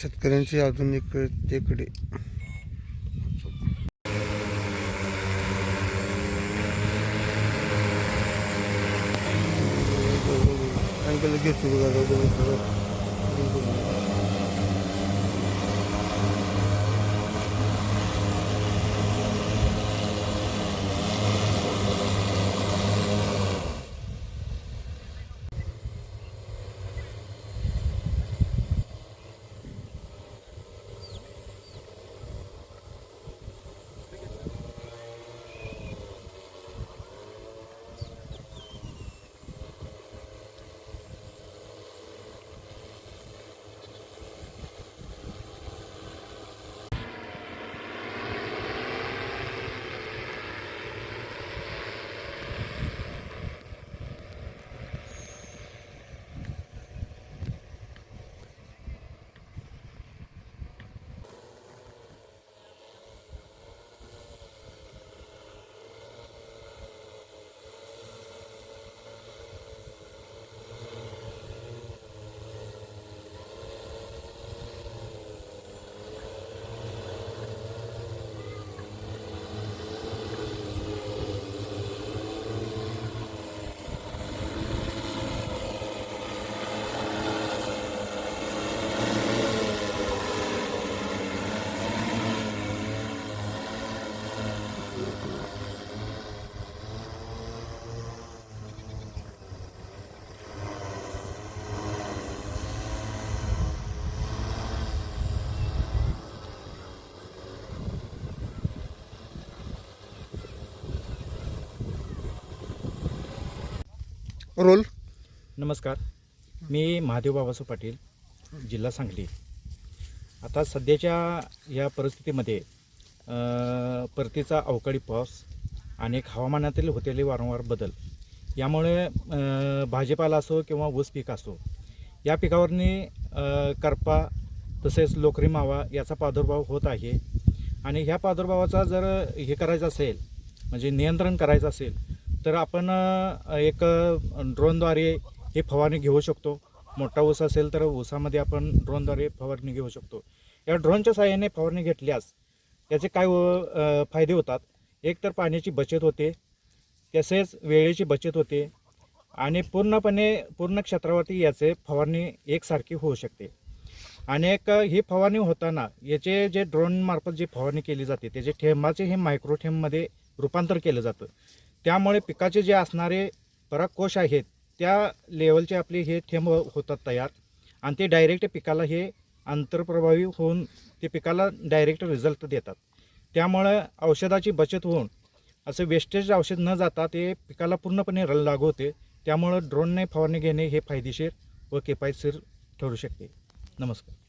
शेतकऱ्यांची आधुनिक टेकडे. अंकल घेतो बघा. रोल. नमस्कार, मी महादेव बाबासाहेब पाटील, जिल्हा सांगली. आता सध्याच्या या परिस्थितीमध्ये परतीचा अवकाळी पाऊस आणि हवामानातील होतेले वारंवार बदल यामुळे भाजीपाला असो किंवा ऊस पीक असो या पिकावरनी करपा तसेच लोकरी मावा याचा प्रादुर्भाव होत आहे. आणि ह्या प्रादुर्भावाचा जर हे करायचं असेल म्हणजे नियंत्रण करायचं असेल तर आपण एक ड्रोनद्वारे हे फवारणी घेऊ शकतो. मोठा ऊस असेल तर ऊसामध्ये आपण ड्रोनद्वारे फवारणी घेऊ शकतो. या ड्रोनच्या सहाय्याने फवारणी घेतल्यास त्याचे काय फायदे होतात. एक तर पाण्याची बचत होते, तसेच वेळेची बचत होते आणि पूर्ण क्षेत्रावरती याचे फवारणी एकसारखी होऊ शकते. आणि एक ही फवारणी होताना याचे जे ड्रोनमार्फत जी फवारणी केली जाते त्याचे थेंबाचे हे मायक्रो थेंबमध्ये रूपांतर केलं जातं. त्यामुळे पिकाचे जे असणारे परागकोश आहेत त्या लेवलचे आपले हे थेंब होतात तयार आणि ते डायरेक्ट पिकाला हे आंतरप्रभावी होऊन ते पिकाला डायरेक्ट रिझल्ट देतात. त्यामुळे औषधाची बचत होऊन असं वेस्टेज औषध न जाता ते पिकाला पूर्णपणे लागू होते. त्यामुळं ड्रोनने फवारणी घेणे हे फायदेशीर व किफायतशीर ठरू शकते. नमस्कार.